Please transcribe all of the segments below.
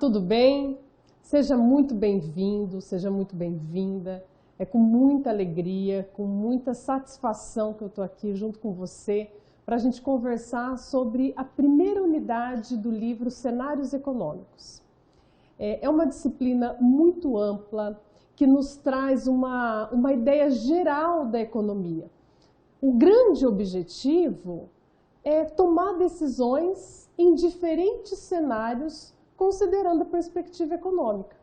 tudo bem? Seja muito bem-vindo, seja muito bem-vinda. É com muita alegria, com muita satisfação que eu estou aqui junto com você para a gente conversar sobre a primeira unidade do livro Cenários Econômicos. É uma disciplina muito ampla que nos traz uma ideia geral da economia. O grande objetivo é tomar decisões em diferentes cenários, considerando a perspectiva econômica.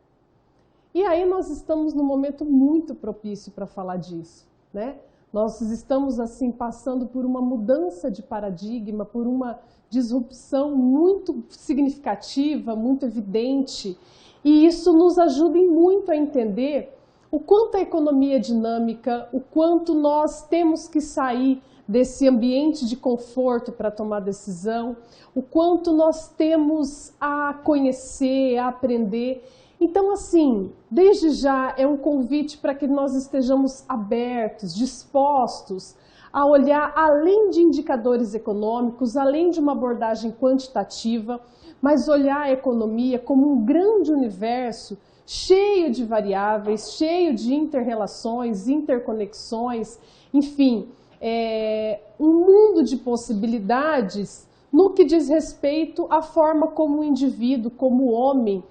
E aí nós estamos num momento muito propício para falar disso, né? Nós estamos assim passando por uma mudança de paradigma, por uma disrupção muito significativa, muito evidente, e isso nos ajuda muito a entender o quanto a economia é dinâmica, o quanto nós temos que sair desse ambiente de conforto para tomar decisão, o quanto nós temos a conhecer, a aprender. Então, assim, desde já é um convite para que nós estejamos abertos, dispostos a olhar além de indicadores econômicos, além de uma abordagem quantitativa, mas olhar a economia como um grande universo cheio de variáveis, cheio de inter-relações, interconexões, enfim, um mundo de possibilidades no que diz respeito à forma como o indivíduo, como o homem,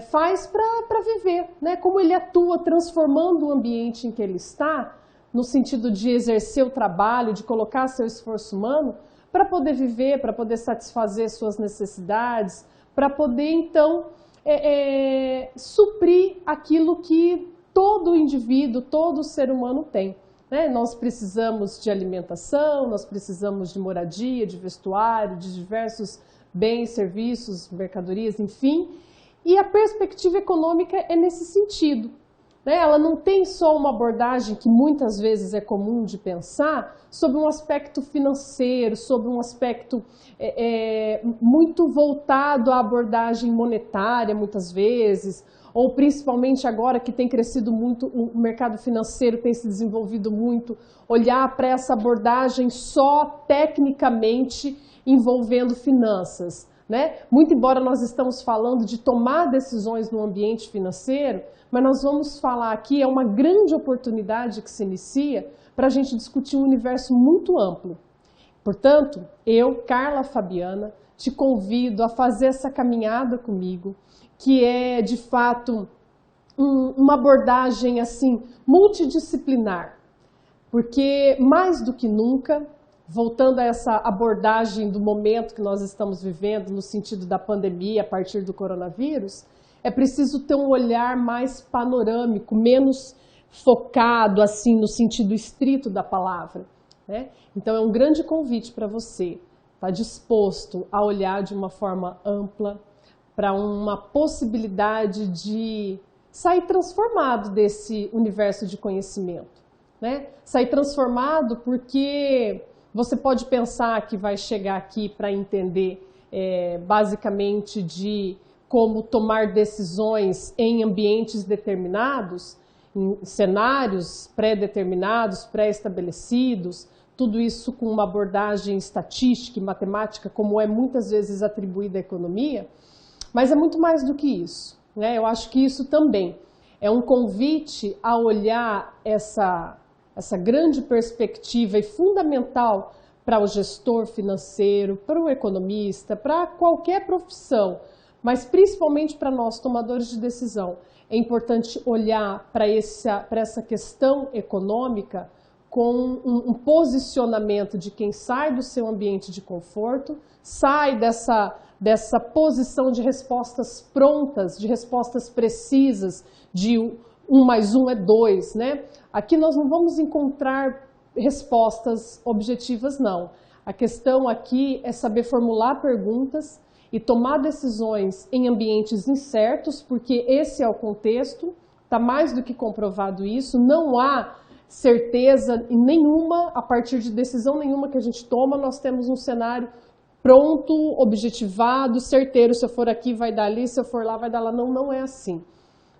faz para viver, né? Como ele atua transformando o ambiente em que ele está, no sentido de exercer o trabalho, de colocar seu esforço humano, para poder viver, para poder satisfazer suas necessidades, para poder, então, suprir aquilo que todo indivíduo, todo ser humano tem. Né? Nós precisamos de alimentação, nós precisamos de moradia, de vestuário, de diversos bens, serviços, mercadorias, enfim. E a perspectiva econômica é nesse sentido. Né? Ela não tem só uma abordagem que muitas vezes é comum de pensar sobre um aspecto financeiro, sobre um aspecto muito voltado à abordagem monetária, muitas vezes, ou principalmente agora que tem crescido muito, o mercado financeiro tem se desenvolvido muito, olhar para essa abordagem só tecnicamente envolvendo finanças. Né? Muito embora nós estamos falando de tomar decisões no ambiente financeiro, mas nós vamos falar aqui, é uma grande oportunidade que se inicia para a gente discutir um universo muito amplo. Portanto, eu, Carla Fabiana, te convido a fazer essa caminhada comigo, que é, de fato, uma abordagem assim multidisciplinar, porque mais do que nunca, voltando a essa abordagem do momento que nós estamos vivendo, no sentido da pandemia, a partir do coronavírus, é preciso ter um olhar mais panorâmico, menos focado assim no sentido estrito da palavra. Né? Então é um grande convite para você estar disposto a olhar de uma forma ampla para uma possibilidade de sair transformado desse universo de conhecimento. Né? Sair transformado porque você pode pensar que vai chegar aqui para entender basicamente de como tomar decisões em ambientes determinados, em cenários pré-determinados, pré-estabelecidos, tudo isso com uma abordagem estatística e matemática, como é muitas vezes atribuída à economia, mas é muito mais do que isso. Né? Eu acho que isso também é um convite a olhar essa grande perspectiva e fundamental para o gestor financeiro, para o economista, para qualquer profissão, mas principalmente para nós, tomadores de decisão. É importante olhar para essa questão econômica com um posicionamento de quem sai do seu ambiente de conforto, sai dessa posição de respostas prontas, de respostas precisas, de 1 mais 1 é 2, né? Aqui nós não vamos encontrar respostas objetivas, não. A questão aqui é saber formular perguntas e tomar decisões em ambientes incertos, porque esse é o contexto, está mais do que comprovado isso, não há certeza nenhuma, a partir de decisão nenhuma que a gente toma, nós temos um cenário pronto, objetivado, certeiro, se eu for aqui vai dar ali, se eu for lá vai dar lá, não é assim.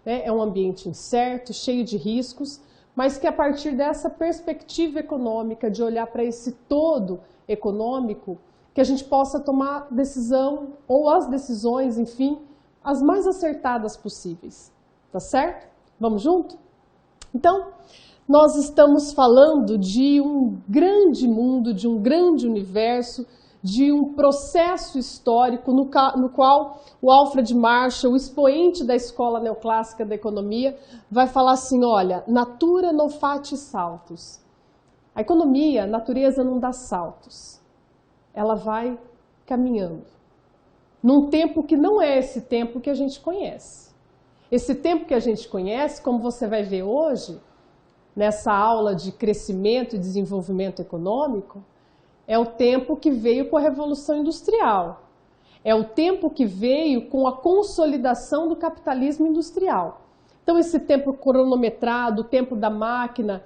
É um ambiente incerto, cheio de riscos, mas que a partir dessa perspectiva econômica, de olhar para esse todo econômico, que a gente possa tomar decisão, ou as decisões, enfim, as mais acertadas possíveis, tá certo? Vamos junto? Então, nós estamos falando de um grande mundo, de um grande universo, de um processo histórico no qual o Alfred Marshall, o expoente da escola neoclássica da economia, vai falar assim, olha, natura non facie saltus. A economia, a natureza não dá saltos, ela vai caminhando. Num tempo que não é esse tempo que a gente conhece. Esse tempo que a gente conhece, como você vai ver hoje, nessa aula de crescimento e desenvolvimento econômico, é o tempo que veio com a Revolução Industrial. É o tempo que veio com a consolidação do capitalismo industrial. Então, esse tempo cronometrado, o tempo da máquina...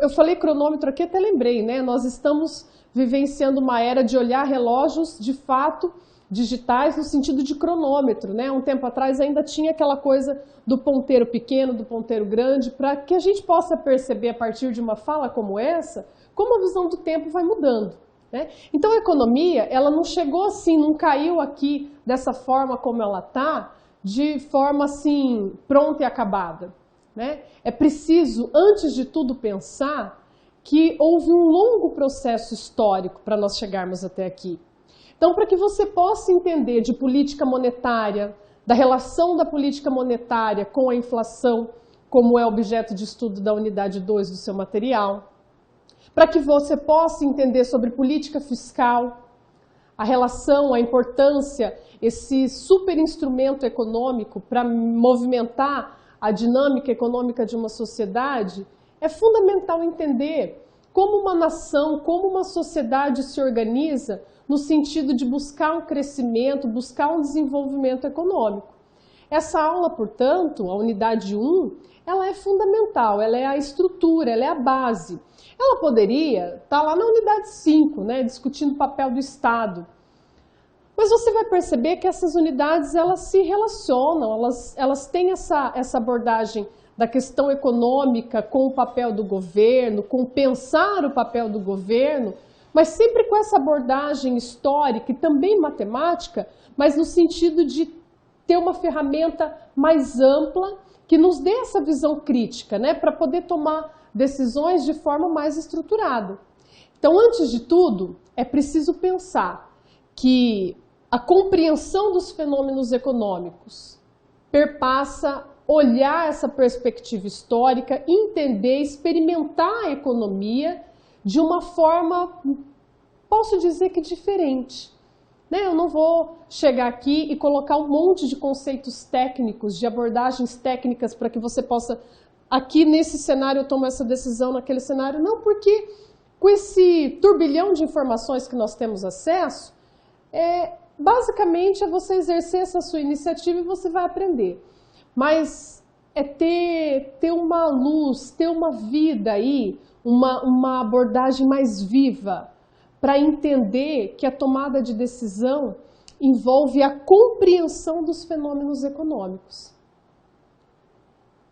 eu falei cronômetro aqui, até lembrei, né? Nós estamos vivenciando uma era de olhar relógios, de fato, digitais, no sentido de cronômetro, né? Um tempo atrás ainda tinha aquela coisa do ponteiro pequeno, do ponteiro grande, para que a gente possa perceber, a partir de uma fala como essa, como a visão do tempo vai mudando, né? Então, a economia, ela não chegou assim, não caiu aqui dessa forma como ela está, de forma assim, pronta e acabada, né? É preciso, antes de tudo, pensar que houve um longo processo histórico para nós chegarmos até aqui. Então, para que você possa entender de política monetária, da relação da política monetária com a inflação, como é objeto de estudo da unidade 2 do seu material, para que você possa entender sobre política fiscal, a relação, a importância, esse super instrumento econômico para movimentar a dinâmica econômica de uma sociedade, é fundamental entender como uma nação, como uma sociedade se organiza no sentido de buscar um crescimento, buscar um desenvolvimento econômico. Essa aula, portanto, a unidade 1, ela é fundamental, ela é a estrutura, ela é a base. Ela poderia estar lá na unidade 5, né, discutindo o papel do Estado. Mas você vai perceber que essas unidades, elas se relacionam, elas têm essa abordagem da questão econômica com o papel do governo, com pensar o papel do governo, mas sempre com essa abordagem histórica e também matemática, mas no sentido de ter uma ferramenta mais ampla que nos dê essa visão crítica, né, para poder tomar decisões de forma mais estruturada. Então, antes de tudo, é preciso pensar que a compreensão dos fenômenos econômicos perpassa olhar essa perspectiva histórica, entender, experimentar a economia de uma forma, posso dizer que diferente. Eu não vou chegar aqui e colocar um monte de conceitos técnicos, de abordagens técnicas para que você possa, aqui nesse cenário eu tomo essa decisão, naquele cenário, não, porque com esse turbilhão de informações que nós temos acesso, basicamente é você exercer essa sua iniciativa e você vai aprender. Mas é ter uma luz, ter uma vida aí, uma abordagem mais viva, para entender que a tomada de decisão envolve a compreensão dos fenômenos econômicos.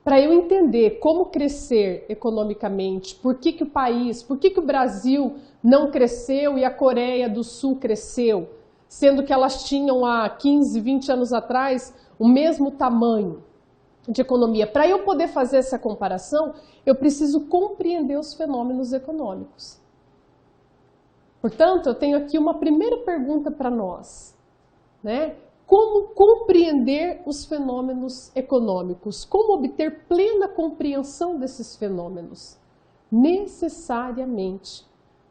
Para eu entender como crescer economicamente, por que o Brasil não cresceu e a Coreia do Sul cresceu, sendo que elas tinham há 15, 20 anos atrás o mesmo tamanho de economia. Para eu poder fazer essa comparação, eu preciso compreender os fenômenos econômicos. Portanto, eu tenho aqui uma primeira pergunta para nós, né? Como compreender os fenômenos econômicos? Como obter plena compreensão desses fenômenos? Necessariamente,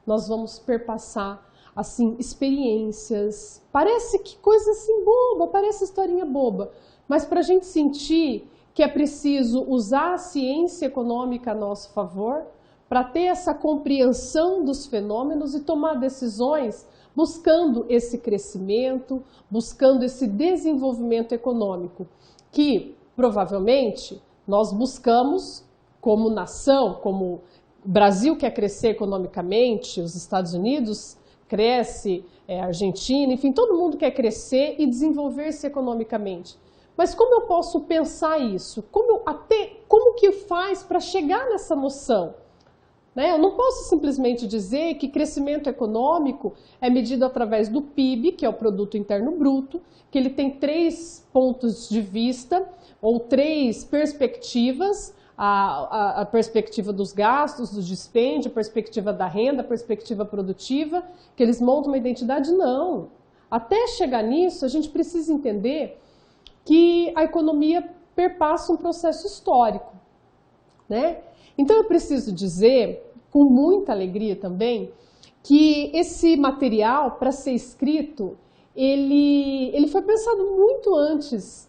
nós vamos perpassar assim, experiências. Parece que coisa assim boba, parece historinha boba, mas para a gente sentir que é preciso usar a ciência econômica a nosso favor, para ter essa compreensão dos fenômenos e tomar decisões buscando esse crescimento, buscando esse desenvolvimento econômico, que provavelmente nós buscamos como nação, como o Brasil quer crescer economicamente, os Estados Unidos cresce, a Argentina, enfim, todo mundo quer crescer e desenvolver-se economicamente. Mas como eu posso pensar isso? Como que faz para chegar nessa noção? né? Eu não posso simplesmente dizer que crescimento econômico é medido através do PIB, que é o Produto Interno Bruto, que ele tem 3 pontos de vista ou 3 perspectivas, a perspectiva dos gastos, do dispêndio, a perspectiva da renda, a perspectiva produtiva, que eles montam uma identidade. Não. Até chegar nisso, a gente precisa entender que a economia perpassa um processo histórico, né? Então eu preciso dizer, com muita alegria também, que esse material, para ser escrito, ele foi pensado muito antes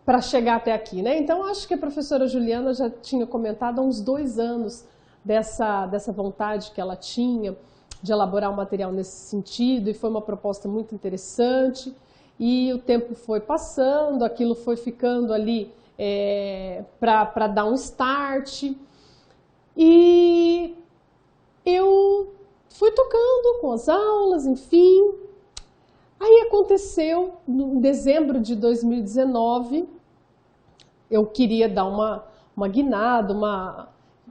para chegar até aqui, né? Então acho que a professora Juliana já tinha comentado há uns 2 anos dessa vontade que ela tinha de elaborar um material nesse sentido, e foi uma proposta muito interessante, e o tempo foi passando, aquilo foi ficando ali para dar um start, e eu fui tocando com as aulas, enfim. Aí aconteceu, em dezembro de 2019, eu queria dar uma guinada,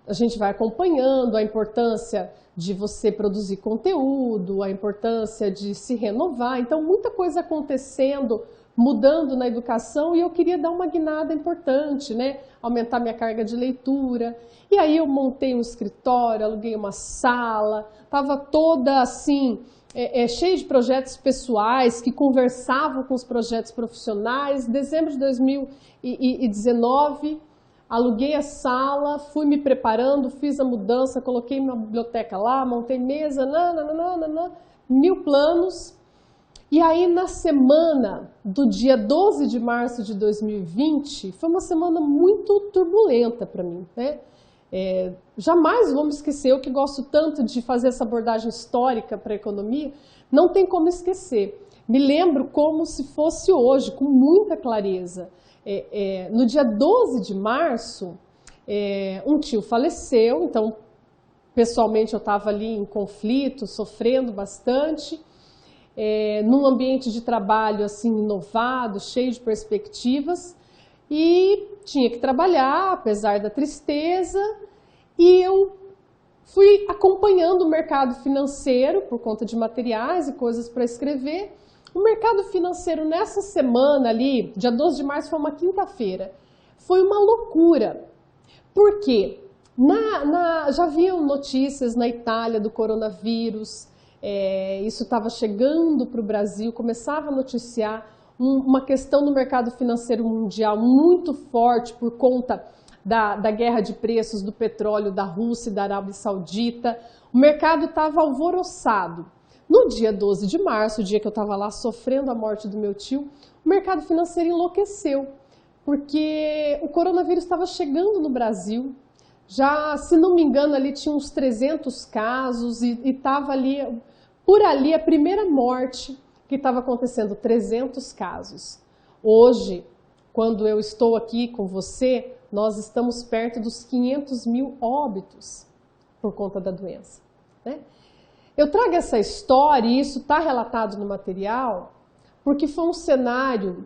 a gente vai acompanhando a importância de você produzir conteúdo, a importância de se renovar. Então, muita coisa acontecendo, mudando na educação, e eu queria dar uma guinada importante, né? Aumentar minha carga de leitura. E aí eu montei um escritório, aluguei uma sala, estava toda assim, cheia de projetos pessoais que conversavam com os projetos profissionais. Em dezembro de 2019, aluguei a sala, fui me preparando, fiz a mudança, coloquei uma biblioteca lá, montei mesa, 1000 planos. E aí, na semana do dia 12 de março de 2020, foi uma semana muito turbulenta para mim, né? Jamais vou me esquecer, eu que gosto tanto de fazer essa abordagem histórica para a economia, não tem como esquecer. Me lembro como se fosse hoje, com muita clareza. No dia 12 de março, um tio faleceu, então, pessoalmente, eu estava ali em conflito, sofrendo bastante, num ambiente de trabalho assim inovado, cheio de perspectivas, e tinha que trabalhar, apesar da tristeza, e eu fui acompanhando o mercado financeiro, por conta de materiais e coisas para escrever. O mercado financeiro nessa semana ali, dia 12 de março, foi uma quinta-feira. Foi uma loucura. Por quê? Já haviam notícias na Itália do coronavírus, isso estava chegando para o Brasil, começava a noticiar uma questão no mercado financeiro mundial muito forte por conta da guerra de preços do petróleo da Rússia e da Arábia Saudita. O mercado estava alvoroçado. No dia 12 de março, o dia que eu estava lá sofrendo a morte do meu tio, o mercado financeiro enlouqueceu, porque o coronavírus estava chegando no Brasil. Já, se não me engano, ali tinha uns 300 casos e estava ali, por ali, a primeira morte que estava acontecendo, 300 casos. Hoje, quando eu estou aqui com você, nós estamos perto dos 500 mil óbitos por conta da doença, né? Eu trago essa história, e isso está relatado no material, porque foi um cenário,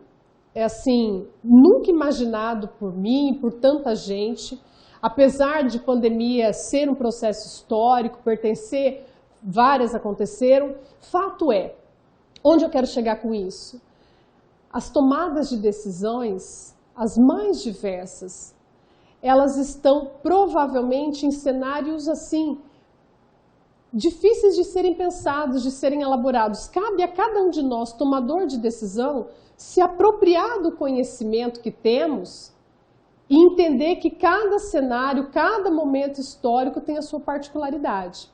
assim, nunca imaginado por mim, por tanta gente. Apesar de pandemia ser um processo histórico, pertencer, várias aconteceram, fato é, onde eu quero chegar com isso? As tomadas de decisões, as mais diversas, elas estão provavelmente em cenários assim, difíceis de serem pensados, de serem elaborados. Cabe a cada um de nós, tomador de decisão, se apropriar do conhecimento que temos e entender que cada cenário, cada momento histórico tem a sua particularidade.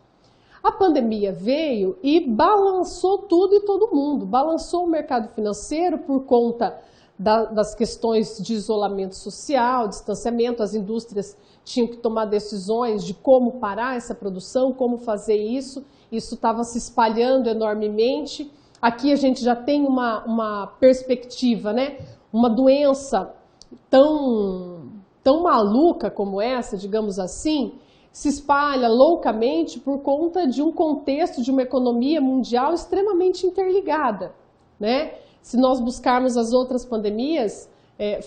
A pandemia veio e balançou tudo e todo mundo. Balançou o mercado financeiro por conta das questões de isolamento social, distanciamento. As indústrias tinham que tomar decisões de como parar essa produção, como fazer isso. Isso estava se espalhando enormemente. Aqui a gente já tem uma perspectiva, né? Uma doença tão maluca como essa, digamos assim, se espalha loucamente por conta de um contexto de uma economia mundial extremamente interligada, né? Se nós buscarmos as outras pandemias,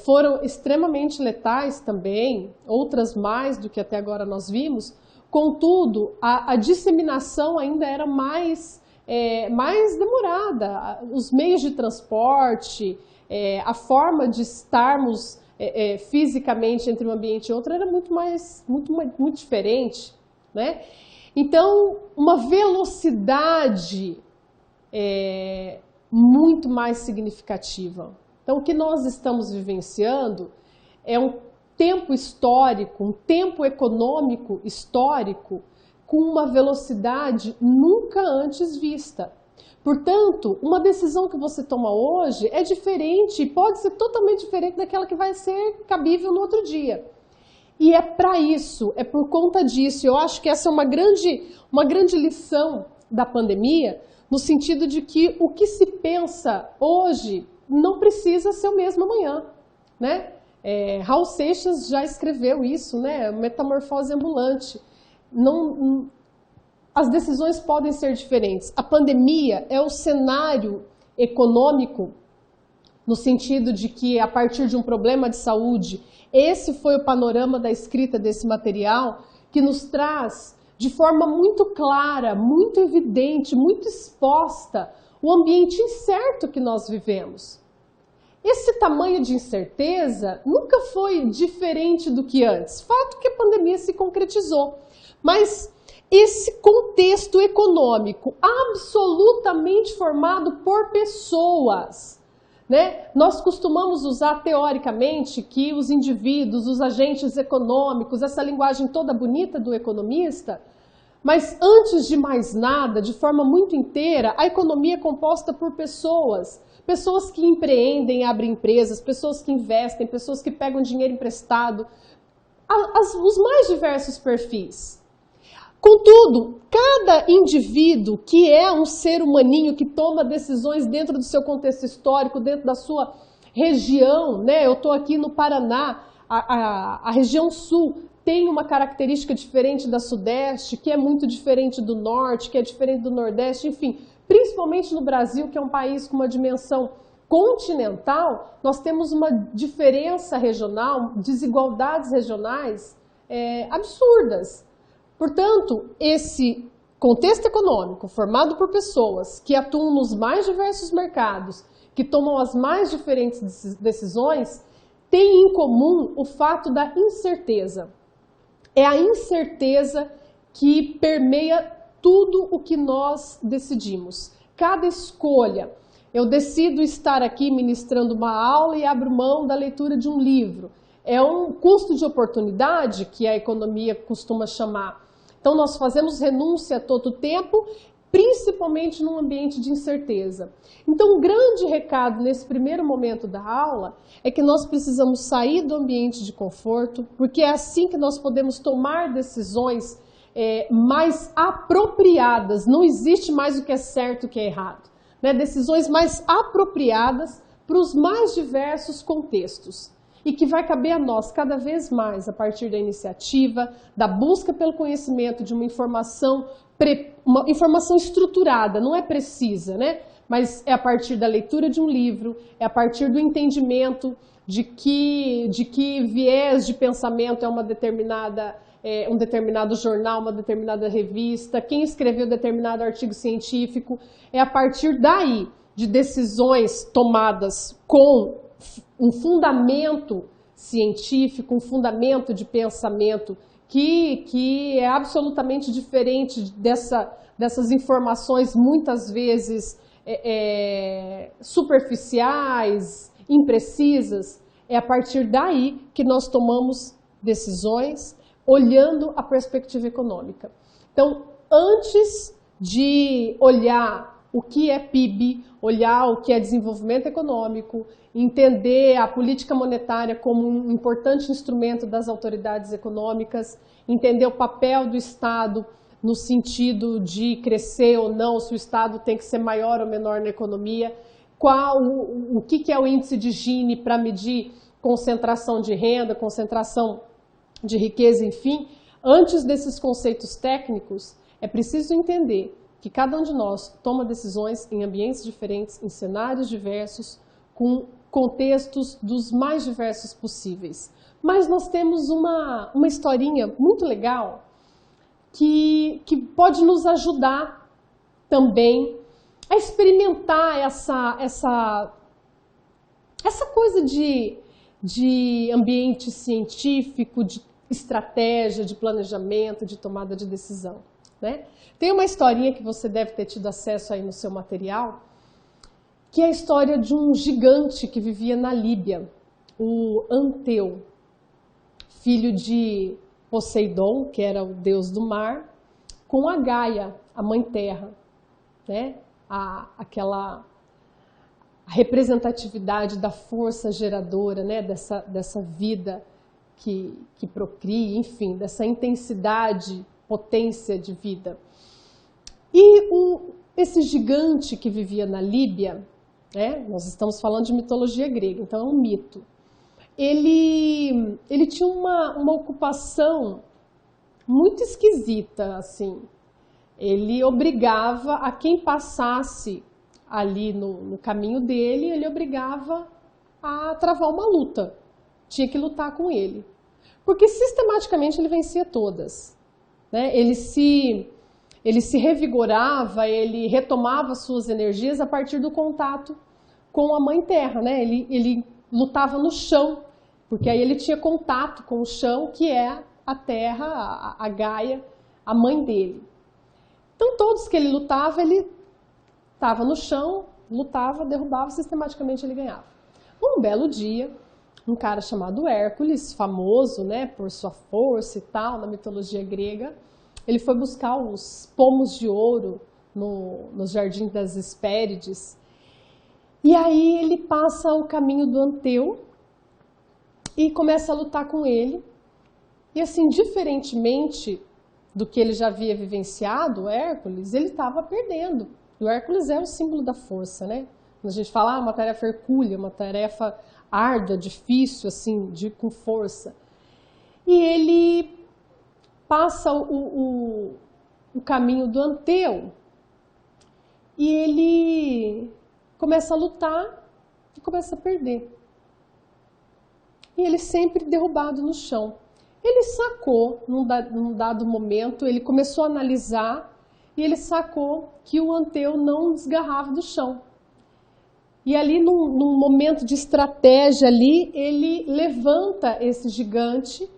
foram extremamente letais também, outras mais do que até agora nós vimos. Contudo, a disseminação ainda era mais demorada. Os meios de transporte, a forma de estarmos fisicamente entre um ambiente e outro era muito diferente, né? Então, uma velocidade muito mais significativa. Então, o que nós estamos vivenciando é um tempo histórico, um tempo econômico histórico com uma velocidade nunca antes vista. Portanto, uma decisão que você toma hoje é diferente, pode ser totalmente diferente daquela que vai ser cabível no outro dia. E é para isso, é por conta disso, eu acho que essa é uma grande lição da pandemia, no sentido de que o que se pensa hoje não precisa ser o mesmo amanhã, né? Raul Seixas já escreveu isso, né? Metamorfose ambulante. As decisões podem ser diferentes. A pandemia é o cenário econômico, no sentido de que, a partir de um problema de saúde, esse foi o panorama da escrita desse material, que nos traz de forma muito clara, muito evidente, muito exposta, o ambiente incerto que nós vivemos. Esse tamanho de incerteza nunca foi diferente do que antes. Fato que a pandemia se concretizou. Mas esse contexto econômico absolutamente formado por pessoas, né? Nós costumamos usar teoricamente que os indivíduos, os agentes econômicos, essa linguagem toda bonita do economista, mas antes de mais nada, de forma muito inteira, a economia é composta por pessoas. Pessoas que empreendem, abrem empresas, pessoas que investem, pessoas que pegam dinheiro emprestado, os mais diversos perfis. Contudo, cada indivíduo que é um ser humaninho que toma decisões dentro do seu contexto histórico, dentro da sua região, né? Eu estou aqui no Paraná, a região sul tem uma característica diferente da Sudeste, que é muito diferente do Norte, que é diferente do Nordeste, enfim, principalmente no Brasil, que é um país com uma dimensão continental, nós temos uma diferença regional, desigualdades regionais absurdas. Portanto, esse contexto econômico formado por pessoas que atuam nos mais diversos mercados, que tomam as mais diferentes decisões, tem em comum o fato da incerteza. É a incerteza que permeia tudo o que nós decidimos. Cada escolha. Eu decido estar aqui ministrando uma aula e abro mão da leitura de um livro. É um custo de oportunidade que a economia costuma chamar. Então, nós fazemos renúncia a todo tempo, principalmente num ambiente de incerteza. Então, um grande recado nesse primeiro momento da aula é que nós precisamos sair do ambiente de conforto, porque é assim que nós podemos tomar decisões mais apropriadas. Não existe mais o que é certo e o que é errado, né? Decisões mais apropriadas para os mais diversos contextos. E que vai caber a nós cada vez mais, a partir da iniciativa, da busca pelo conhecimento de uma informação estruturada, não é precisa, né? Mas é a partir da leitura de um livro, é a partir do entendimento de que viés de pensamento é um determinado jornal, uma determinada revista, quem escreveu determinado artigo científico, é a partir daí de decisões tomadas com um fundamento científico, um fundamento de pensamento que é absolutamente diferente dessas informações muitas vezes superficiais, imprecisas. É a partir daí que nós tomamos decisões olhando a perspectiva econômica. Então, antes de olhar o que é PIB, olhar o que é desenvolvimento econômico, entender a política monetária como um importante instrumento das autoridades econômicas, entender o papel do Estado no sentido de crescer ou não, se o Estado tem que ser maior ou menor na economia, o que é o índice de Gini para medir concentração de renda, concentração de riqueza, enfim. Antes desses conceitos técnicos, é preciso entender que cada um de nós toma decisões em ambientes diferentes, em cenários diversos, com contextos dos mais diversos possíveis. Mas nós temos uma historinha muito legal que pode nos ajudar também a experimentar essa coisa de ambiente científico, de estratégia, de planejamento, de tomada de decisão, né? Tem uma historinha que você deve ter tido acesso aí no seu material, que é a história de um gigante que vivia na Líbia, o Anteu, filho de Poseidon, que era o deus do mar, com a Gaia, a mãe terra, né? Aquela representatividade da força geradora, né? dessa vida que procria, enfim, dessa intensidade, potência de vida. E esse gigante que vivia na Líbia, né? Nós estamos falando de mitologia grega, então é um mito. Ele tinha uma ocupação muito esquisita, assim. Ele obrigava a quem passasse ali no caminho dele, ele obrigava a travar uma luta. Tinha que lutar com ele. Porque sistematicamente ele vencia todas, né? Ele se revigorava, ele retomava suas energias a partir do contato com a Mãe Terra, né? Ele lutava no chão, porque aí ele tinha contato com o chão, que é a Terra, a Gaia, a mãe dele. Então todos que ele lutava, ele estava no chão, lutava, derrubava, sistematicamente ele ganhava. Um belo dia, um cara chamado Hércules, famoso, né, por sua força e tal, na mitologia grega, ele foi buscar os pomos de ouro no Jardim das Hespérides. E aí ele passa o caminho do Anteu e começa a lutar com ele. E assim, diferentemente do que ele já havia vivenciado, o Hércules, ele estava perdendo. E o Hércules é o símbolo da força, né? Quando a gente fala, uma tarefa hercúlea, uma tarefa árdua, difícil, assim, com força. E ele passa o caminho do Anteu e ele começa a lutar e começa a perder. E ele sempre derrubado no chão. Ele sacou, num dado momento, ele começou a analisar e ele sacou que o Anteu não desgarrava do chão. E ali, num momento de estratégia ali, ele levanta esse gigante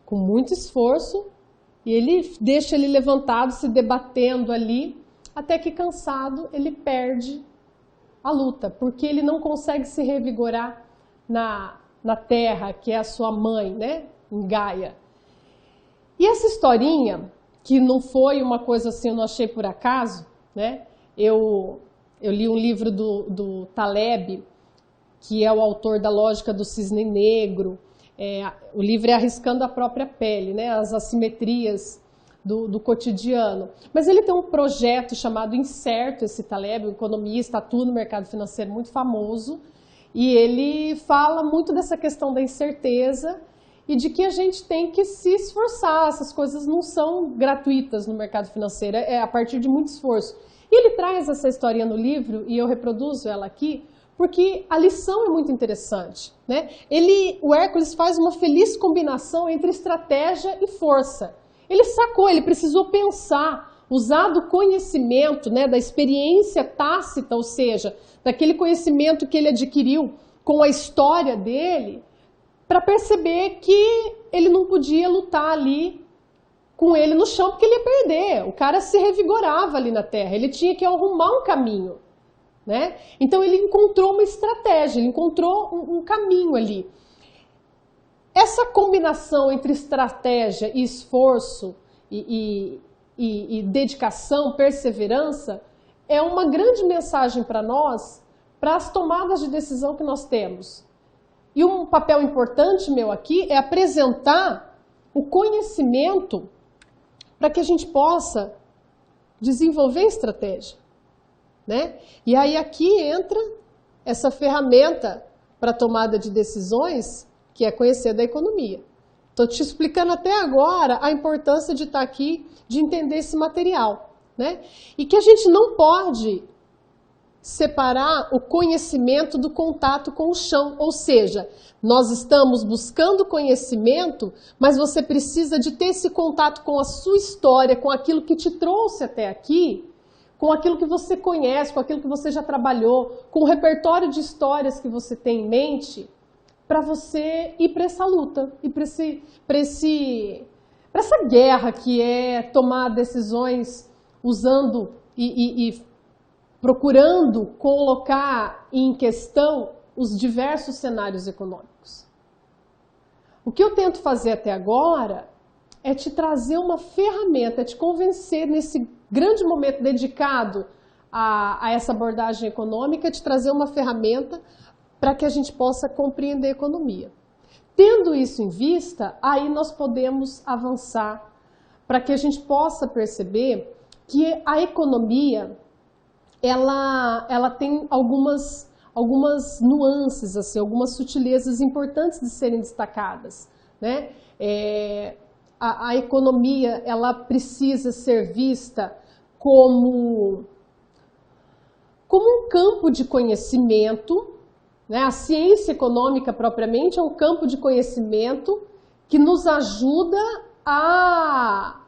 com muito esforço e ele deixa ele levantado, se debatendo ali, até que cansado ele perde a luta, porque ele não consegue se revigorar na terra, que é a sua mãe, né? Em Gaia. E essa historinha, que não foi uma coisa assim, eu não achei por acaso, né? Eu li um livro do Taleb, que é o autor da Lógica do Cisne Negro. O livro é Arriscando a Própria Pele, né? As assimetrias do cotidiano. Mas ele tem um projeto chamado Incerto, esse Taleb, um economista, atua no mercado financeiro muito famoso, e ele fala muito dessa questão da incerteza e de que a gente tem que se esforçar, essas coisas não são gratuitas no mercado financeiro, é a partir de muito esforço. E ele traz essa historinha no livro, e eu reproduzo ela aqui, porque a lição é muito interessante, né? O Hércules faz uma feliz combinação entre estratégia e força. Ele sacou, ele precisou pensar, usar do conhecimento, né, da experiência tácita, ou seja, daquele conhecimento que ele adquiriu com a história dele, para perceber que ele não podia lutar ali com ele no chão, porque ele ia perder. O cara se revigorava ali na terra, ele tinha que arrumar um caminho, né? Então ele encontrou uma estratégia, ele encontrou um caminho ali. Essa combinação entre estratégia e esforço e dedicação, perseverança, é uma grande mensagem para nós, para as tomadas de decisão que nós temos. E um papel importante meu aqui é apresentar o conhecimento para que a gente possa desenvolver estratégia, né? E aí aqui entra essa ferramenta para tomada de decisões, que é conhecer da economia. Estou te explicando até agora a importância de estar aqui, de entender esse material, né? E que a gente não pode separar o conhecimento do contato com o chão, ou seja, nós estamos buscando conhecimento, mas você precisa de ter esse contato com a sua história, com aquilo que te trouxe até aqui, com aquilo que você conhece, com aquilo que você já trabalhou, com o repertório de histórias que você tem em mente, para você ir para essa luta, e para essa guerra que é tomar decisões usando e procurando colocar em questão os diversos cenários econômicos. O que eu tento fazer até agora é te trazer uma ferramenta, é te convencer nesse grande momento dedicado a essa abordagem econômica, te trazer uma ferramenta para que a gente possa compreender a economia. Tendo isso em vista, aí nós podemos avançar para que a gente possa perceber que a economia ela tem algumas nuances, assim, algumas sutilezas importantes de serem destacadas, né? A economia ela precisa ser vista como um campo de conhecimento, né? A ciência econômica propriamente é um campo de conhecimento que nos ajuda a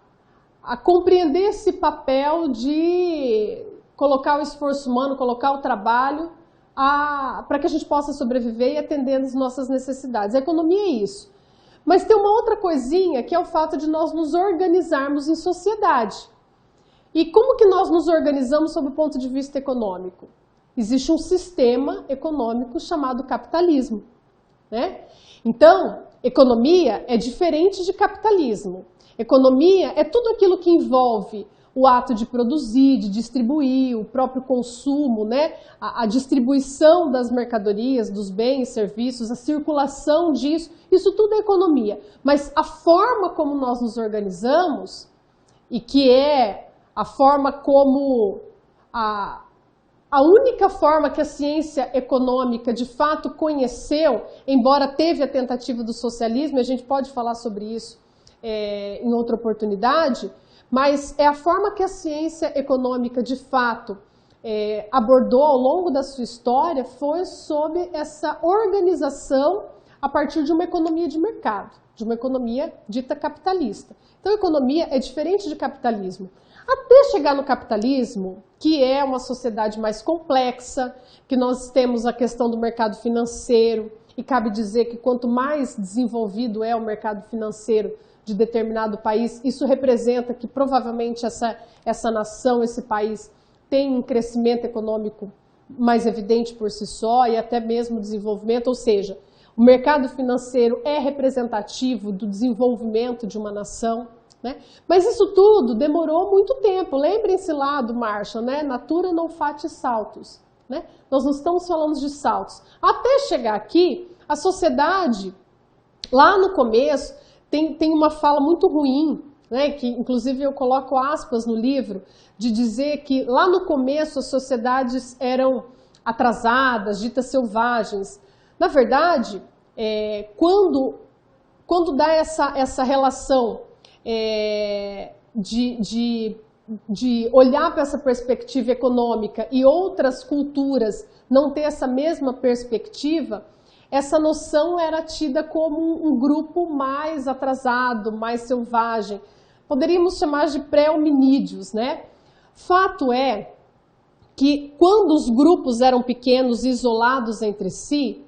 compreender esse papel de colocar o esforço humano, colocar o trabalho para que a gente possa sobreviver e atender as nossas necessidades. A economia é isso. Mas tem uma outra coisinha que é o fato de nós nos organizarmos em sociedade. E como que nós nos organizamos sob o ponto de vista econômico? Existe um sistema econômico chamado capitalismo, né? Então, economia é diferente de capitalismo. Economia é tudo aquilo que envolve o ato de produzir, de distribuir, o próprio consumo, né? A distribuição das mercadorias, dos bens, serviços, a circulação disso, isso tudo é economia. Mas a forma como nós nos organizamos, e que é a forma como a única forma que a ciência econômica de fato conheceu, embora teve a tentativa do socialismo, a gente pode falar sobre isso em outra oportunidade, mas é a forma que a ciência econômica de fato abordou ao longo da sua história foi sob essa organização a partir de uma economia de mercado, de uma economia dita capitalista. Então, a economia é diferente de capitalismo. Até chegar no capitalismo, que é uma sociedade mais complexa, que nós temos a questão do mercado financeiro, e cabe dizer que quanto mais desenvolvido é o mercado financeiro de determinado país, isso representa que provavelmente essa nação, esse país, tem um crescimento econômico mais evidente por si só e até mesmo desenvolvimento, ou seja, o mercado financeiro é representativo do desenvolvimento de uma nação, né? Mas isso tudo demorou muito tempo. Lembrem-se lá do Marshall, né? Natura non facie saltus, né? Nós não estamos falando de saltos. Até chegar aqui, a sociedade, lá no começo, tem uma fala muito ruim, né? Que inclusive eu coloco aspas no livro, de dizer que lá no começo as sociedades eram atrasadas, ditas selvagens. Na verdade, quando dá essa relação de olhar para essa perspectiva econômica e outras culturas não ter essa mesma perspectiva, essa noção era tida como um grupo mais atrasado, mais selvagem. Poderíamos chamar de pré-hominídeos, né? Fato é que quando os grupos eram pequenos e isolados entre si,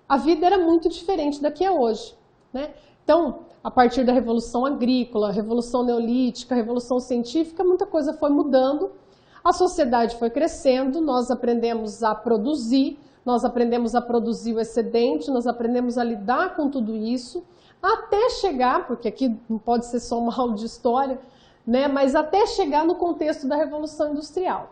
a vida era muito diferente da que é hoje, né? Então, a partir da Revolução Agrícola, Revolução Neolítica, Revolução Científica, muita coisa foi mudando, a sociedade foi crescendo, nós aprendemos a produzir o excedente, nós aprendemos a lidar com tudo isso, até chegar, porque aqui não pode ser só uma aula de história, né, mas até chegar no contexto da Revolução Industrial.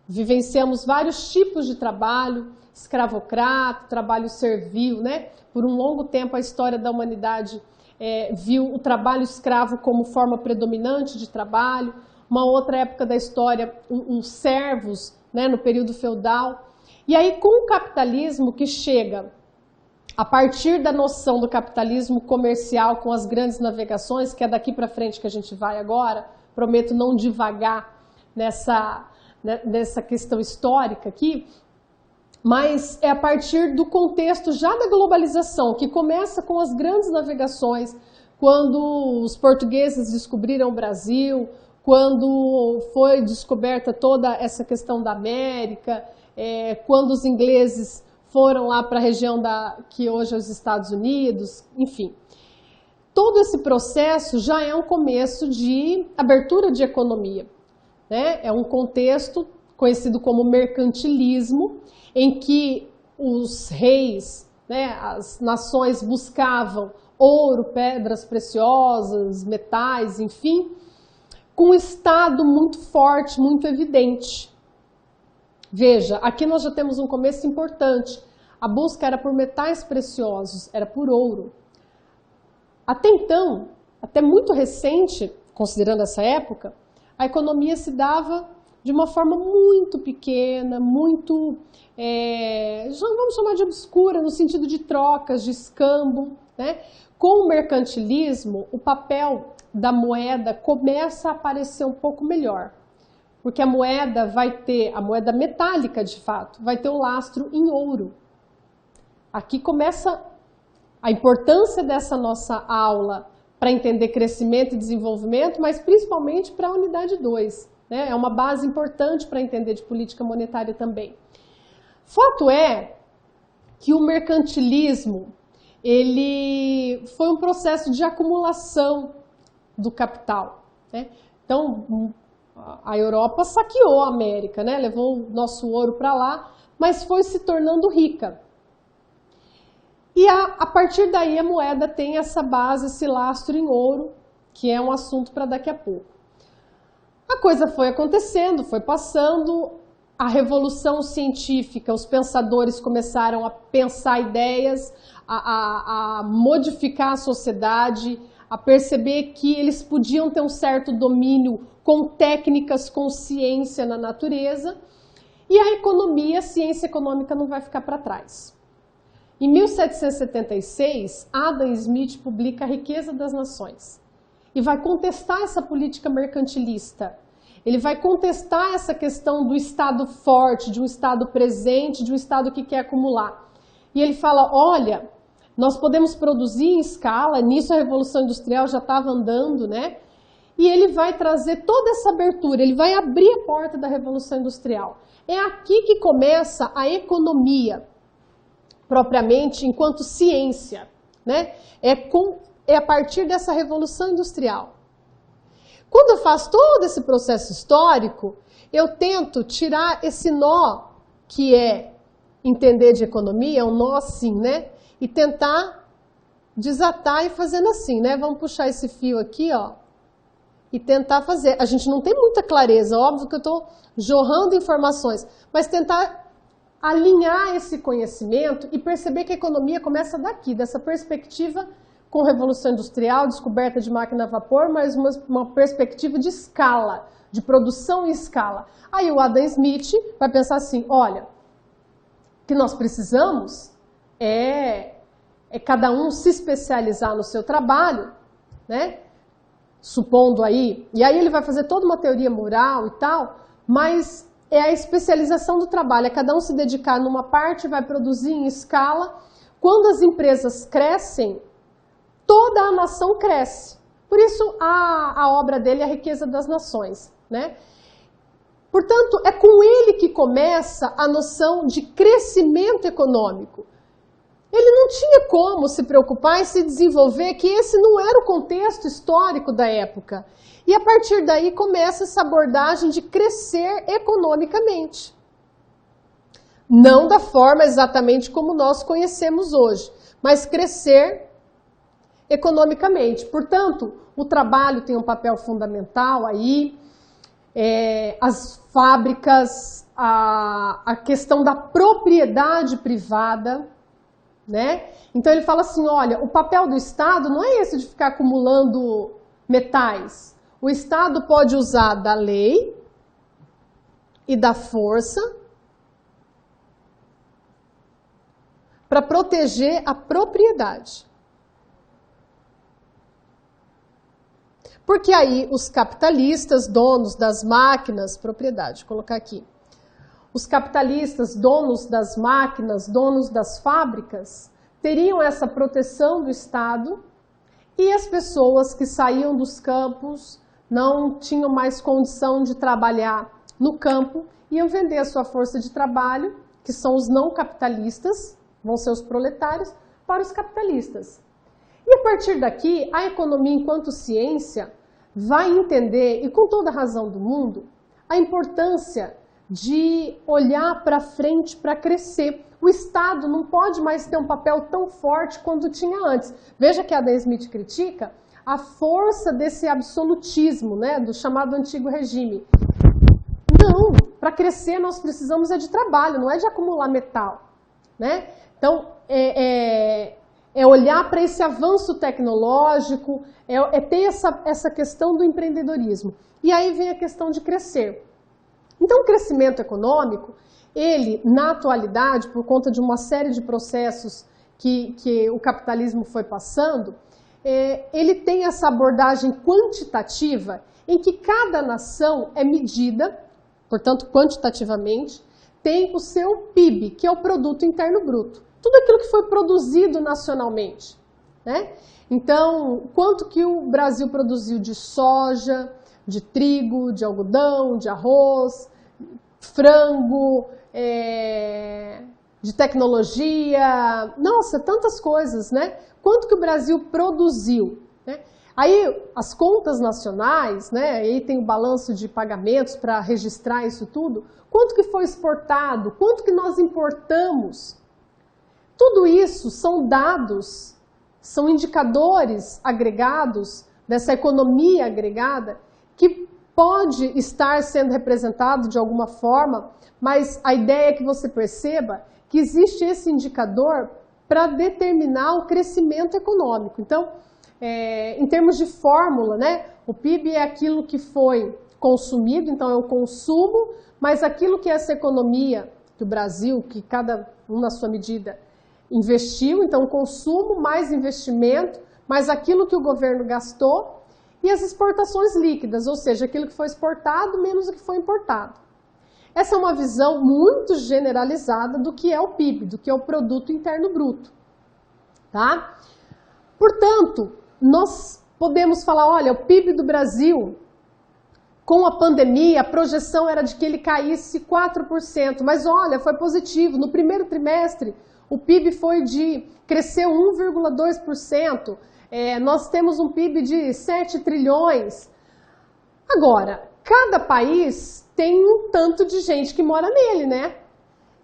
Vivenciamos vários tipos de trabalho, escravocrata, trabalho servil, né? Por um longo tempo a história da humanidade viu o trabalho escravo como forma predominante de trabalho. Uma outra época da história, os servos, né, no período feudal. E aí com o capitalismo que chega, a partir da noção do capitalismo comercial com as grandes navegações, que é daqui para frente que a gente vai agora, prometo não divagar nessa né, nessa questão histórica aqui, mas é a partir do contexto já da globalização, que começa com as grandes navegações, quando os portugueses descobriram o Brasil, quando foi descoberta toda essa questão da América, quando os ingleses foram lá para a região que hoje é os Estados Unidos, enfim. Todo esse processo já é um começo de abertura de economia, né? É um contexto conhecido como mercantilismo, em que os reis, né, as nações buscavam ouro, pedras preciosas, metais, enfim, com um estado muito forte, muito evidente. Veja, aqui nós já temos um começo importante. A busca era por metais preciosos, era por ouro. Até então, até muito recente, considerando essa época, a economia se dava de uma forma muito pequena, muito, vamos chamar de obscura, no sentido de trocas, de escambo, né? Com o mercantilismo, o papel da moeda começa a aparecer um pouco melhor, porque a moeda a moeda metálica de fato, vai ter o lastro em ouro. Aqui começa a importância dessa nossa aula para entender crescimento e desenvolvimento, mas principalmente para a unidade 2, né? É uma base importante para entender de política monetária também. Fato é que o mercantilismo, ele foi um processo de acumulação do capital, né? Então, a Europa saqueou a América, né? Levou o nosso ouro para lá, mas foi se tornando rica. E a partir daí a moeda tem essa base, esse lastro em ouro, que é um assunto para daqui a pouco. A coisa foi acontecendo, foi passando, a revolução científica, os pensadores começaram a pensar ideias, a modificar a sociedade, a perceber que eles podiam ter um certo domínio com técnicas, com ciência na natureza, e a economia, a ciência econômica não vai ficar para trás. Em 1776, Adam Smith publica A Riqueza das Nações e vai contestar essa política mercantilista. Ele vai contestar essa questão do Estado forte, de um Estado presente, de um Estado que quer acumular. E ele fala, olha, nós podemos produzir em escala, nisso a Revolução Industrial já estava andando, né? E ele vai trazer toda essa abertura, ele vai abrir a porta da Revolução Industrial. É aqui que começa a economia, propriamente enquanto ciência, né? É a partir dessa Revolução Industrial. Quando eu faço todo esse processo histórico, eu tento tirar esse nó que é entender de economia, um nó assim, né? E tentar desatar e fazendo assim, né? Vamos puxar esse fio aqui, ó, e tentar fazer. A gente não tem muita clareza, óbvio que eu estou jorrando informações, mas tentar alinhar esse conhecimento e perceber que a economia começa daqui, dessa perspectiva com Revolução Industrial, descoberta de máquina a vapor, mas uma perspectiva de escala, de produção em escala. Aí o Adam Smith vai pensar assim, olha, o que nós precisamos é cada um se especializar no seu trabalho, né? Supondo aí, e aí ele vai fazer toda uma teoria moral e tal, mas é a especialização do trabalho, é cada um se dedicar numa parte, vai produzir em escala. Quando as empresas crescem, toda a nação cresce. Por isso a obra dele é A Riqueza das Nações, né? Portanto, é com ele que começa a noção de crescimento econômico. Ele não tinha como se preocupar em se desenvolver, que esse não era o contexto histórico da época. E a partir daí começa essa abordagem de crescer economicamente. Não da forma exatamente como nós conhecemos hoje, mas crescer economicamente. Portanto, o trabalho tem um papel fundamental aí, as fábricas, a questão da propriedade privada, né? Então ele fala assim, olha, o papel do Estado não é esse de ficar acumulando metais. O Estado pode usar da lei e da força para proteger a propriedade. Porque aí os capitalistas, donos das máquinas, propriedade, vou colocar aqui, os capitalistas, donos das máquinas, donos das fábricas, teriam essa proteção do Estado e as pessoas que saíam dos campos, não tinham mais condição de trabalhar no campo, iam vender a sua força de trabalho, que são os não capitalistas, vão ser os proletários, para os capitalistas. E a partir daqui, a economia enquanto ciência vai entender, e com toda a razão do mundo, a importância de olhar para frente para crescer. O Estado não pode mais ter um papel tão forte quanto tinha antes. Veja que a Adam Smith critica a força desse absolutismo, né, do chamado antigo regime. Não, para crescer nós precisamos de trabalho, não é de acumular metal, né? Então, é olhar para esse avanço tecnológico, é ter essa questão do empreendedorismo. E aí vem a questão de crescer. Então, o crescimento econômico, ele, na atualidade, por conta de uma série de processos que o capitalismo foi passando, ele tem essa abordagem quantitativa em que cada nação é medida, portanto, quantitativamente, tem o seu PIB, que é o Produto Interno Bruto. Tudo aquilo que foi produzido nacionalmente, né? Então, quanto que o Brasil produziu de soja, de trigo, de algodão, de arroz, frango, de tecnologia, nossa, tantas coisas, né? Quanto que o Brasil produziu, né? Aí, as contas nacionais, né? Aí tem o balanço de pagamentos para registrar isso tudo. Quanto que foi exportado? Quanto que nós importamos? Tudo isso são dados, são indicadores agregados dessa economia agregada que pode estar sendo representado de alguma forma, mas a ideia é que você perceba que existe esse indicador para determinar o crescimento econômico. Então, em termos de fórmula, né, o PIB é aquilo que foi consumido, então é o consumo, mas aquilo que essa economia do Brasil, que cada um na sua medida investiu, então consumo mais investimento, mais aquilo que o governo gastou, e as exportações líquidas, ou seja, aquilo que foi exportado menos o que foi importado. Essa é uma visão muito generalizada do que é o PIB, do que é o Produto Interno Bruto, tá? Portanto, nós podemos falar, olha, o PIB do Brasil, com a pandemia, a projeção era de que ele caísse 4%, mas olha, foi positivo. No primeiro trimestre, o PIB cresceu 1,2%. Nós temos um PIB de 7 trilhões. Agora, cada país tem um tanto de gente que mora nele, né?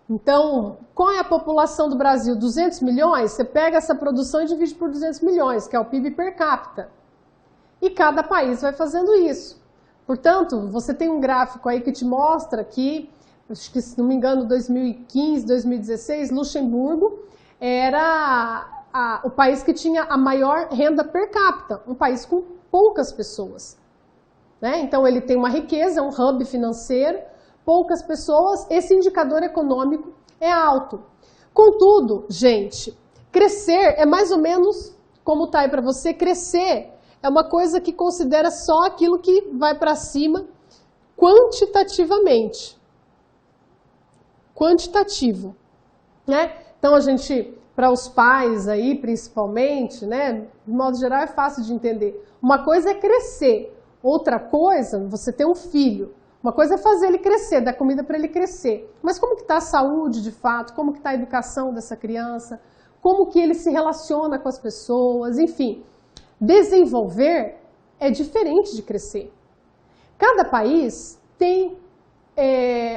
Então, qual é a população do Brasil? 200 milhões? Você pega essa produção e divide por 200 milhões, que é o PIB per capita. E cada país vai fazendo isso. Portanto, você tem um gráfico aí que te mostra que, acho que se não me engano, 2015, 2016, Luxemburgo era o país que tinha a maior renda per capita, um país com poucas pessoas, né? Então, ele tem uma riqueza, é um hub financeiro, poucas pessoas, esse indicador econômico é alto. Contudo, gente, crescer é mais ou menos como está aí para você, crescer é uma coisa que considera só aquilo que vai para cima quantitativamente. Quantitativo, né? Então, a gente, para os pais aí, principalmente, né, de modo geral é fácil de entender. Uma coisa é crescer, outra coisa, você ter um filho. Uma coisa é fazer ele crescer, dar comida para ele crescer. Mas como que está a saúde, de fato? Como que está a educação dessa criança? Como que ele se relaciona com as pessoas? Enfim, desenvolver é diferente de crescer. Cada país tem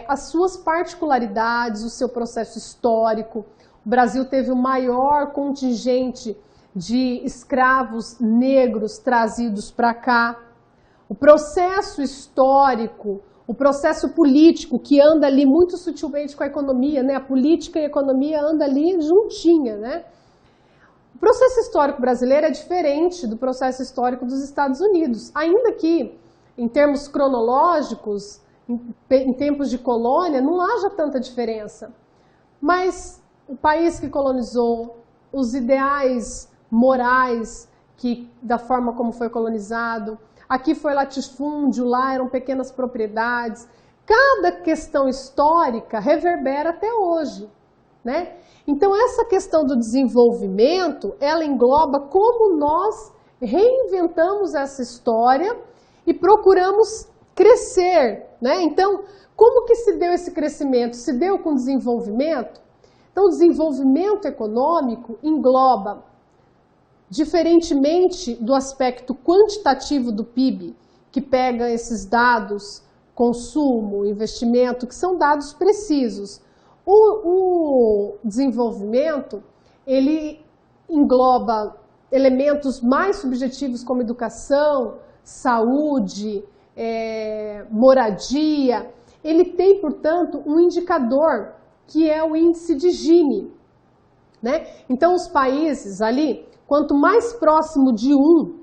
as suas particularidades, o seu processo histórico. O Brasil teve o maior contingente de escravos negros trazidos para cá. O processo histórico, o processo político que anda ali muito sutilmente com a economia, né? A política e a economia andam ali juntinha, né? O processo histórico brasileiro é diferente do processo histórico dos Estados Unidos, ainda que, em termos cronológicos, em tempos de colônia, não haja tanta diferença. Mas o país que colonizou, os ideais morais da forma como foi colonizado, aqui foi latifúndio, lá eram pequenas propriedades. Cada questão histórica reverbera até hoje, né? Então, essa questão do desenvolvimento, ela engloba como nós reinventamos essa história e procuramos crescer, né? Então, como que se deu esse crescimento? Se deu com desenvolvimento? Então, o desenvolvimento econômico engloba, diferentemente do aspecto quantitativo do PIB, que pega esses dados, consumo, investimento, que são dados precisos. O desenvolvimento, ele engloba elementos mais subjetivos como educação, saúde, moradia. Ele tem, portanto, um indicador que é o índice de Gini, né? Então, os países ali, quanto mais próximo de 1,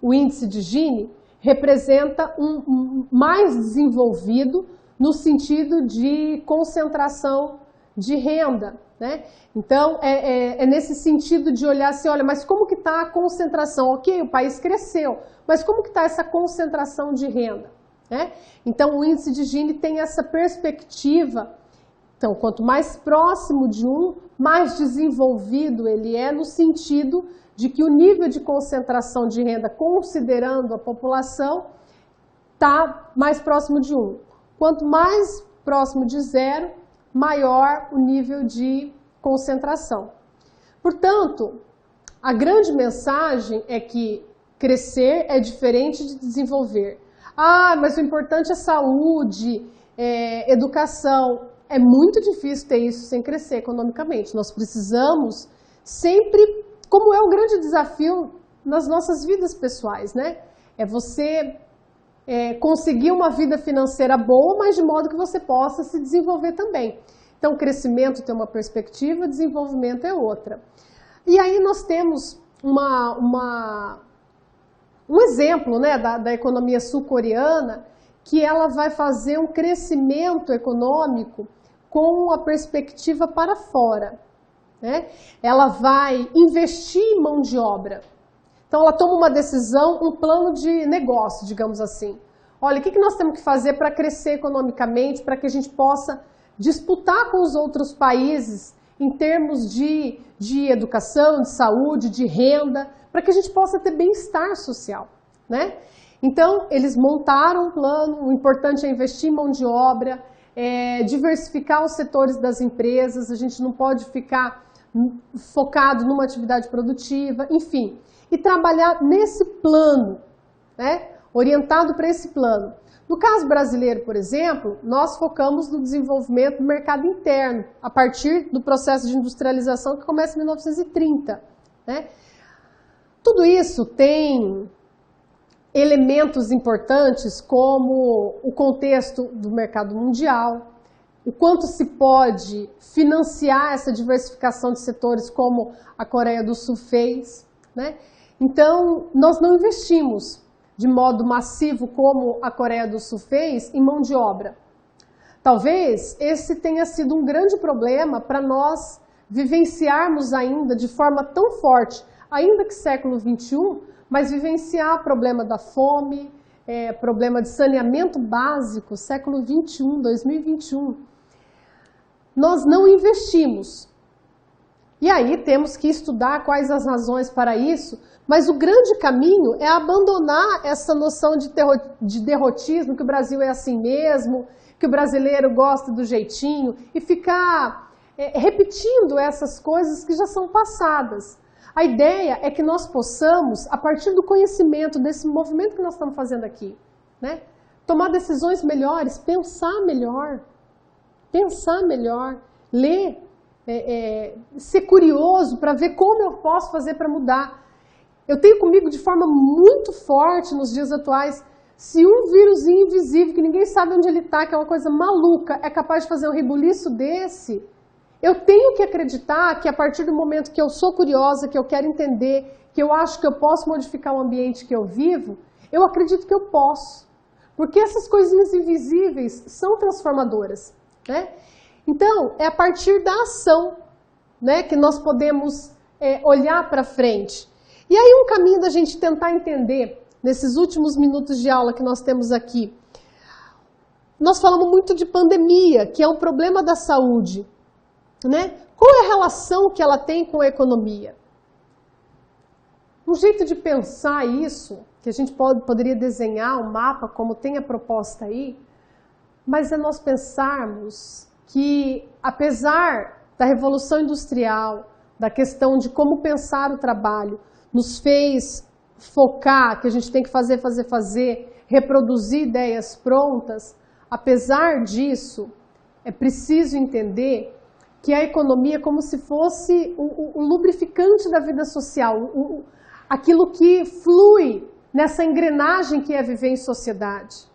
o índice de Gini representa um mais desenvolvido no sentido de concentração de renda, né? Então, é nesse sentido de olhar assim, olha, mas como que está a concentração? Ok, o país cresceu, mas como que está essa concentração de renda, né? Então, o índice de Gini tem essa perspectiva. Então, quanto mais próximo de 1, mais desenvolvido ele é no sentido de que o nível de concentração de renda, considerando a população, está mais próximo de 1. Quanto mais próximo de 0, maior o nível de concentração. Portanto, a grande mensagem é que crescer é diferente de desenvolver. Ah, mas o importante é saúde, educação. É muito difícil ter isso sem crescer economicamente. Nós precisamos sempre, como é um grande desafio nas nossas vidas pessoais, né? É você conseguir uma vida financeira boa, mas de modo que você possa se desenvolver também. Então, crescimento tem uma perspectiva, desenvolvimento é outra. E aí nós temos um exemplo, né, da economia sul-coreana, que ela vai fazer um crescimento econômico com a perspectiva para fora, né? Ela vai investir em mão de obra. Então, ela toma uma decisão, um plano de negócio, digamos assim. Olha, o que nós temos que fazer para crescer economicamente, para que a gente possa disputar com os outros países em termos de educação, de saúde, de renda, para que a gente possa ter bem-estar social, né? Então, eles montaram um plano, o importante é investir em mão de obra, diversificar os setores das empresas, a gente não pode ficar focado numa atividade produtiva, enfim, e trabalhar nesse plano, né, orientado para esse plano. No caso brasileiro, por exemplo, nós focamos no desenvolvimento do mercado interno, a partir do processo de industrialização que começa em 1930, né? Tudo isso tem elementos importantes como o contexto do mercado mundial, o quanto se pode financiar essa diversificação de setores como a Coreia do Sul fez, né? Então, nós não investimos de modo massivo como a Coreia do Sul fez em mão de obra. Talvez esse tenha sido um grande problema para nós vivenciarmos ainda de forma tão forte, ainda que século XXI, mas vivenciar problema da fome, problema de saneamento básico, século XXI, 2021. Nós não investimos. E aí temos que estudar quais as razões para isso, mas o grande caminho é abandonar essa noção de derrotismo, que o Brasil é assim mesmo, que o brasileiro gosta do jeitinho, e ficar repetindo essas coisas que já são passadas. A ideia é que nós possamos, a partir do conhecimento desse movimento que nós estamos fazendo aqui, né, tomar decisões melhores, pensar melhor, ler, ser curioso para ver como eu posso fazer para mudar. Eu tenho comigo de forma muito forte nos dias atuais, se um vírus invisível, que ninguém sabe onde ele está, que é uma coisa maluca, é capaz de fazer um rebuliço desse, eu tenho que acreditar que a partir do momento que eu sou curiosa, que eu quero entender, que eu acho que eu posso modificar o ambiente que eu vivo, eu acredito que eu posso. Porque essas coisinhas invisíveis são transformadoras, né? Então, é a partir da ação, né, que nós podemos olhar para frente. E aí um caminho da gente tentar entender nesses últimos minutos de aula que nós temos aqui, nós falamos muito de pandemia, que é um problema da saúde, né? Qual é a relação que ela tem com a economia? Um jeito de pensar isso, que a gente poderia desenhar um mapa, como tem a proposta aí, mas é nós pensarmos que, apesar da Revolução Industrial, da questão de como pensar o trabalho, nos fez focar que a gente tem que fazer, reproduzir ideias prontas, apesar disso, é preciso entender que a economia é como se fosse o lubrificante da vida social, aquilo que flui nessa engrenagem que é viver em sociedade,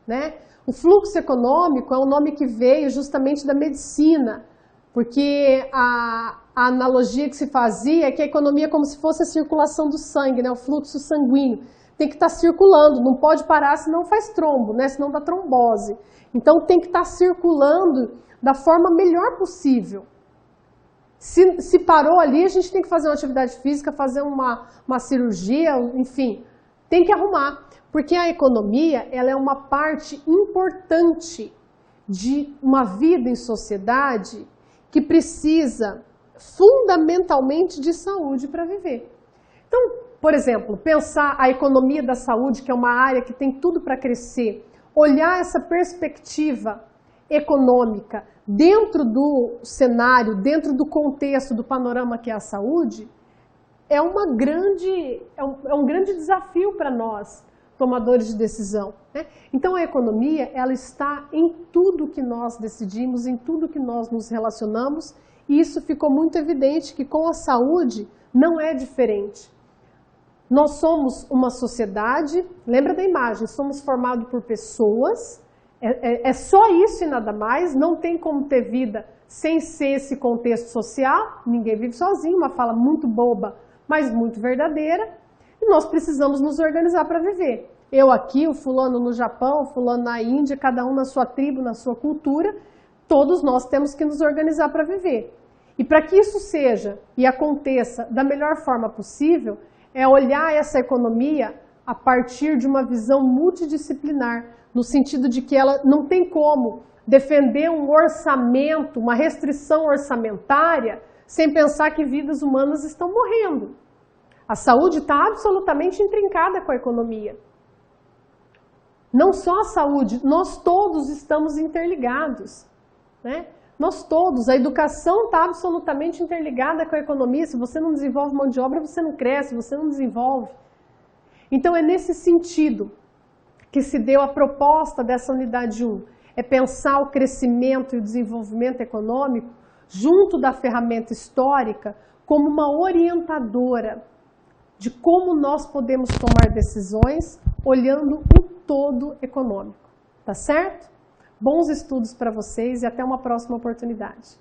né? O fluxo econômico é um nome que veio justamente da medicina, porque a analogia que se fazia é que a economia é como se fosse a circulação do sangue, né? O fluxo sanguíneo. Tem que estar circulando, não pode parar, senão faz trombo, né? Senão dá trombose. Então tem que estar circulando da forma melhor possível. Se parou ali, a gente tem que fazer uma atividade física, fazer uma cirurgia, enfim, tem que arrumar. Porque a economia, ela é uma parte importante de uma vida em sociedade que precisa fundamentalmente de saúde para viver. Então, por exemplo, pensar a economia da saúde, que é uma área que tem tudo para crescer, olhar essa perspectiva econômica dentro do cenário, dentro do contexto do panorama que é a saúde, é um grande desafio para nós, tomadores de decisão, né? Então a economia, ela está em tudo que nós decidimos, em tudo que nós nos relacionamos, e isso ficou muito evidente que com a saúde não é diferente. Nós somos uma sociedade, lembra da imagem, somos formados por pessoas, é só isso e nada mais, não tem como ter vida sem ser esse contexto social, ninguém vive sozinho, uma fala muito boba, mas muito verdadeira, e nós precisamos nos organizar para viver. Eu aqui, o fulano no Japão, o fulano na Índia, cada um na sua tribo, na sua cultura, todos nós temos que nos organizar para viver. E para que isso seja e aconteça da melhor forma possível, é olhar essa economia a partir de uma visão multidisciplinar, no sentido de que ela não tem como defender um orçamento, uma restrição orçamentária, sem pensar que vidas humanas estão morrendo. A saúde está absolutamente intrincada com a economia. Não só a saúde, nós todos estamos interligados, né? Nós todos, a educação está absolutamente interligada com a economia. Se você não desenvolve mão de obra, você não cresce, você não desenvolve. Então é nesse sentido que se deu a proposta dessa unidade 1, é pensar o crescimento e o desenvolvimento econômico junto da ferramenta histórica como uma orientadora de como nós podemos tomar decisões olhando o todo econômico, tá certo? Bons estudos para vocês e até uma próxima oportunidade.